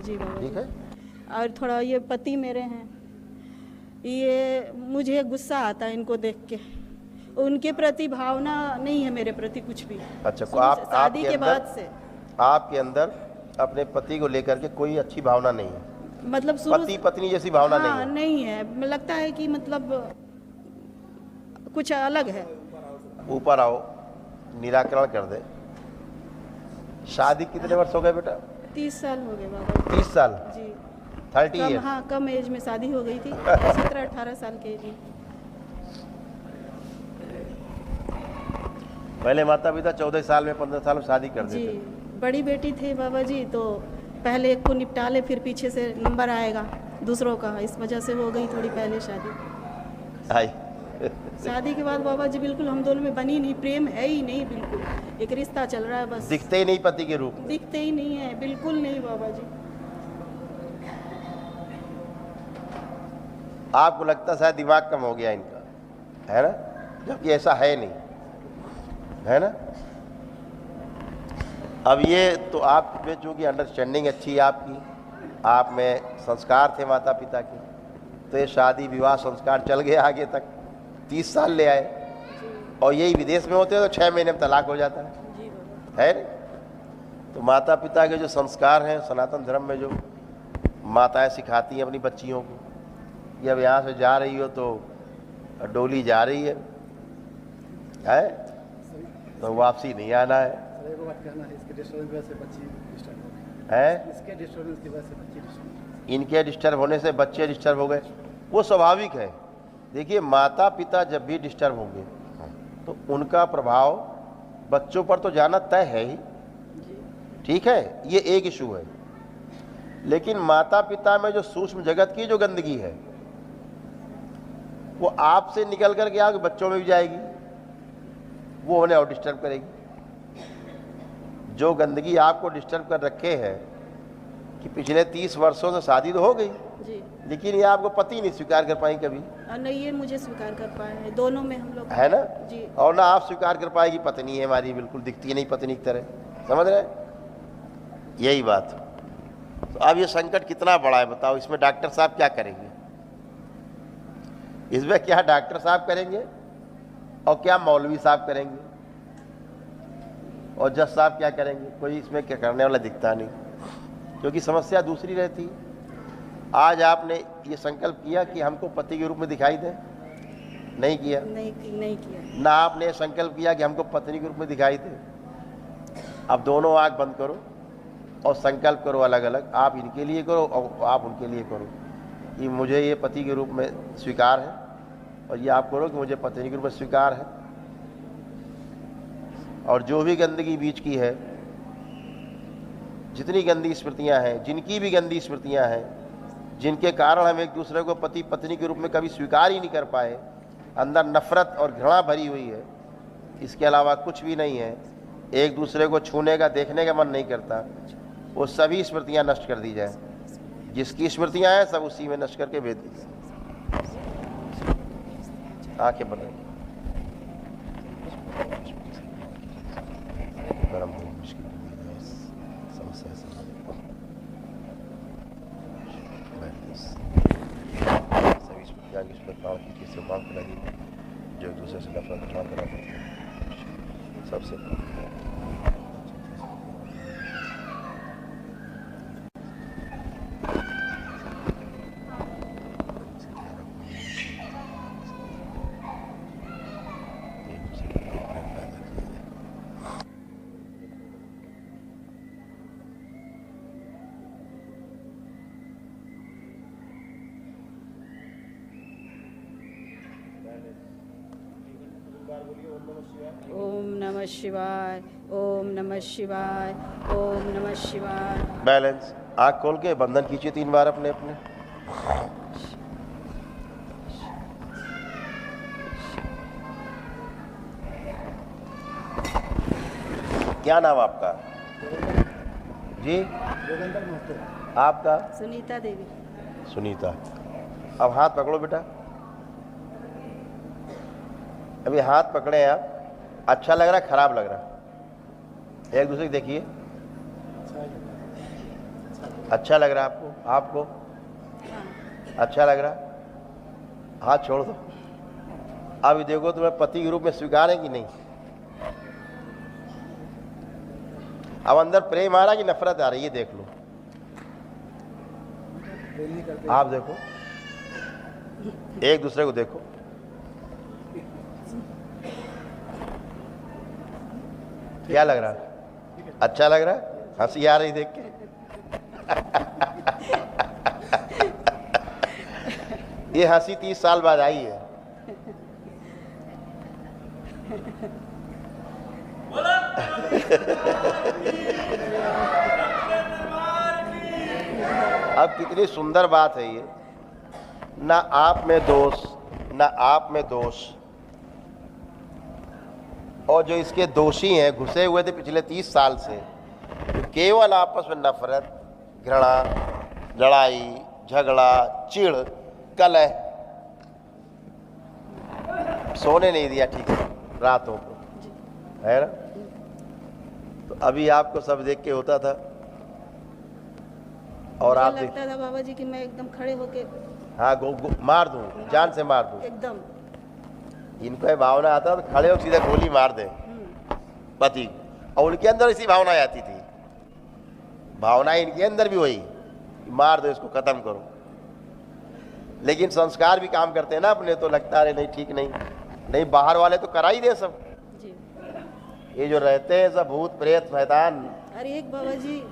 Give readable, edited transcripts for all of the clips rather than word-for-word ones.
जी बाबा ठीक जी। है। और थोड़ा ये पति मेरे हैं, ये मुझे गुस्सा आता है इनको देख के, उनके प्रति भावना नहीं है मेरे प्रति कुछ भी। अच्छा, शुरू से, शादी के बाद से आपके अंदर अपने पति को लेकर के कोई अच्छी भावना नहीं है, मतलब शुरू पति से पत्नी जैसी भावना नहीं हाँ है। नहीं है, लगता है कि मतलब कुछ अलग है। ऊपर आओ, निराकरण कर दे। शादी कितने वर्ष हो गए बेटा? 30 साल हो गए बाबा 30 साल, जी। 30 कम ईयर। हाँ कम एज में शादी हो गई थी, 17-18 साल के एज में। पहले माता पिता 14 साल में 15 साल में शादी कर जी देते। बड़ी बेटी थे बाबा जी, तो पहले एक को निपटा ले, फिर पीछे से नंबर आएगा दूसरों का, इस वजह से हो गई थोड़ी पहले शादी। आई शादी के बाद बाबा जी बिल्कुल हम दोनों में बनी नहीं, प्रेम है ही नहीं, बिल्कुल एक रिश्ता चल रहा है बस। दिखते ही नहीं पति के रूप में। दिखते ही नहीं है, बिल्कुल नहीं बाबा जी। आपको लगता शायद दिमाग कम हो गया इनका, है ना, जबकि ऐसा है नहीं, है ना। अब ये तो आप में चूँकि अंडरस्टैंडिंग अच्छी है आपकी, आप में संस्कार थे माता पिता के, तो ये शादी विवाह संस्कार चल गया आगे तक, 30 साल ले आए। और यही विदेश में होते तो 6 महीने में तलाक हो जाता है नहीं। तो माता पिता के जो संस्कार हैं सनातन धर्म में, जो माताएं सिखाती हैं अपनी बच्चियों को, कि अब यहाँ से जा रही हो तो डोली जा रही है तो वापसी नहीं आना है। इनके डिस्टर्ब होने से बच्चे डिस्टर्ब हो गए, वो स्वाभाविक है। देखिए माता पिता जब भी डिस्टर्ब होंगे तो उनका प्रभाव बच्चों पर तो जाना तय है ही, ठीक है, ये एक इशू है। लेकिन माता पिता में जो सूक्ष्म जगत की जो गंदगी है वो आपसे निकल करके आगे बच्चों में भी जाएगी, वो उन्हें और डिस्टर्ब करेगी। जो गंदगी आपको डिस्टर्ब कर रखे है कि पिछले 30 वर्षों से शादी तो हो गई जी। लेकिन ये आपको पति नहीं स्वीकार कर पाई कभी, नहीं ये मुझे स्वीकार कर पाए हैं, दोनों में हम लोग, है ना जी। और ना आप स्वीकार कर पाएगी पत्नी है हमारी, बिल्कुल दिखती नहीं पत्नी की तरह, समझ रहे, यही बात। तो अब ये संकट कितना बड़ा है बताओ, इसमें डॉक्टर साहब क्या करेंगे? इसमें क्या डॉक्टर साहब करेंगे और क्या मौलवी साहब करेंगे और जज साहब क्या करेंगे? कोई इसमें क्या करने वाला दिखता नहीं, क्योंकि समस्या दूसरी रहती है। आज आपने ये संकल्प किया कि हमको पति के रूप में दिखाई दे, नहीं किया, नहीं किया। ना आपने संकल्प किया कि हमको पत्नी के रूप में दिखाई दे। अब दोनों आंख बंद करो और संकल्प करो अलग अलग, आप इनके लिए करो और आप उनके लिए करो कि मुझे ये पति के रूप में स्वीकार है, और ये आप करो कि मुझे पत्नी के रूप में स्वीकार है। और जो भी गंदगी बीच की है, जितनी गंदी स्मृतियां हैं, जिनकी भी गंदी स्मृतियां हैं, जिनके कारण हम एक दूसरे को पति पत्नी के रूप में कभी स्वीकार ही नहीं कर पाए, अंदर नफरत और घृणा भरी हुई है, इसके अलावा कुछ भी नहीं है, एक दूसरे को छूने का देखने का मन नहीं करता, वो सभी स्मृतियां नष्ट कर दी जाए। जिसकी स्मृतियां हैं सब उसी में नष्ट करके भेज दी जाए। आंखें बंद रखिए। गरम हो मुश्किल समस्या से सभी स्मृतियां की सुंदर प्राण की किसी बात लगी जो एक दूसरे से नफरत करा करते हैं सबसे ओम नमः शिवाय, ओम नमः शिवाय, ओम नमः शिवाय। बैलेंस। आँख खोल के बंधन खींचिए 3 बार अपने अपने। क्या नाम आपका जी? आपका? सुनीता देवी। सुनीता। अब हाथ पकड़ो बेटा, अभी हाथ पकड़े आप, अच्छा लग रहा खराब लग रहा? एक दूसरे को देखिए, अच्छा लग रहा है आपको? आपको अच्छा लग रहा है? हाथ छोड़ दो। अब देखो तुम्हें पति के रूप में स्वीकार है कि नहीं? अब अंदर प्रेम आ रहा कि नफरत आ रही है? देख लो, आप देखो, एक दूसरे को देखो। क्या लग रहा है? अच्छा लग रहा है? हंसी आ रही देख के? ये हंसी 30 साल बाद आई है। अब कितनी सुंदर बात है ये, ना आप में दोष ना आप में दोष, और जो इसके दोषी हैं घुसे हुए थे पिछले 30 साल से, तो केवल आपस में नफरत, घृणा, लड़ाई, झगड़ा, चिढ़, कलह, सोने नहीं दिया ठीक से रातों को, है ना? तो अभी आपको सब देख के होता था, और आप लगता था बाबा जी कि मैं एकदम खड़े होके हाँ मार दूं, जान से मार दूं एकदम। इनको ये भावना आता तो खड़े होकर सीधा गोली मार दे पति, और उनके अंदर इसी भावना आती थी। भावना इनके अंदर भी वही, मार दो इसको, खत्म करो। लेकिन संस्कार भी काम करते हैं ना अपने, तो लगता है नहीं ठीक नहीं, बाहर वाले तो करा ही दे सब जी। ये जो रहते हैं सब भूत प्रेत शैतान। अरे एक बाबा जी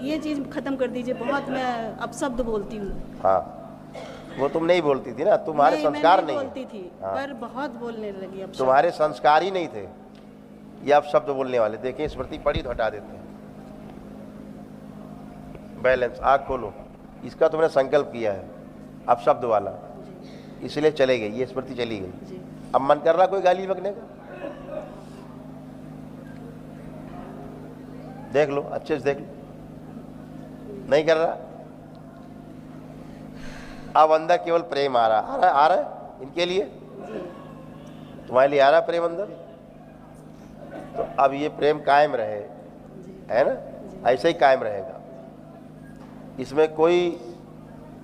ये चीज खत्म कर दीजिए, बहुत मैं अपशब्द बोलती हूँ। हाँ, वो तुम नहीं बोलती थी ना, तुम्हारे संस्कार नहीं बोलती थी। हाँ। पर बहुत बोलने लगी अब। तुम्हारे संस्कार ही नहीं थे ये अब शब्द बोलने वाले। देखिए स्मृति पड़ी तो हटा देते हैं। बैलेंस, आँख खोलो, इसका तुमने संकल्प किया है अब शब्द वाला, इसलिए चले गई, ये स्मृति चली गई। अब मन कर रहा कोई गाली बकने का? देख लो, अच्छे से देख लो, नहीं कर रहा। अब अंदर केवल प्रेम आ रहा है इनके लिए, तुम्हारे लिए आ रहा प्रेम अंदर। तो अब ये प्रेम कायम रहे, है ना? ऐसे ही कायम रहेगा। इसमें कोई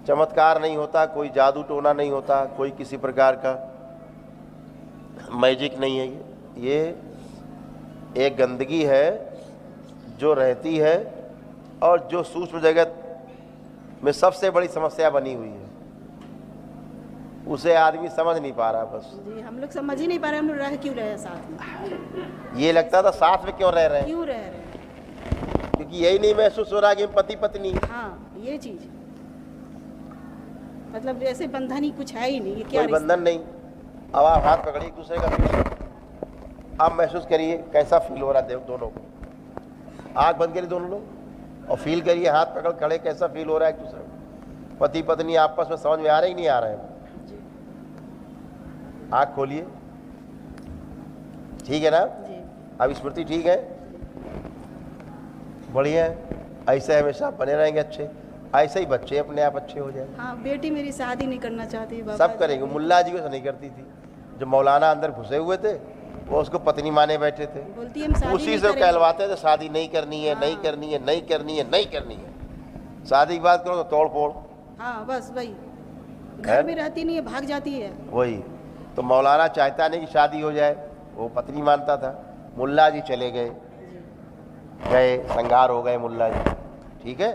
चमत्कार नहीं होता, कोई जादू टोना नहीं होता, कोई किसी प्रकार का मैजिक नहीं है। ये एक गंदगी है जो रहती है, और जो सूक्ष्म जगत में सबसे बड़ी समस्या बनी हुई है, उसे आदमी समझ नहीं पा रहा। बस जी, हम लोग समझ ही नहीं पा रहे हम लोग रह क्यों रहे हैं साथ में। ये लगता था साथ में क्यों रह रहे हैं, क्यों रह रहे हैं, क्योंकि यही नहीं महसूस हो रहा कि हम पति पत्नी। हाँ, ये चीज मतलब ऐसे बंधन ही कुछ है ही नहीं। ये क्या कोई बंधन नहीं। अब आप हाथ पकड़िए एक दूसरे का, आप महसूस करिए कैसा फील हो रहा है दोनों को। आंख बंद करिए दोनों लोग और फील करिए, हाथ पकड़ खड़े, कैसा फील हो रहा है एक दूसरे को। पति पत्नी आपस में समझ में आ रहा है कि नहीं आ रहा है? आंख खोलिए, ठीक है ना? अब स्मृति ठीक है, बढ़िया है। ऐसे हमेशा बने रहेंगे अच्छे, ऐसे ही बच्चे अपने आप अच्छे हो जाए। हाँ, बेटी मेरी शादी नहीं करना चाहती बाबा। सब करेंगे। मुल्ला जी को नहीं करती थी, जो मौलाना अंदर घुसे हुए थे वो उसको पत्नी माने बैठे थे, बोलती है हम शादी उसी नहीं से करेंगे। कहलवाते थे शादी नहीं करनी है, नहीं करनी है, नहीं करनी है, नहीं करनी है। शादी की बात करो तो तोड़ फोड़। हाँ, बस वही, घर में रहती नहीं है, भाग जाती है। वही तो मौलाना चाहता नहीं कि शादी हो जाए, वो पत्नी मानता था। मुल्ला जी चले गए, संगार हो गए मुल्ला जी, ठीक है।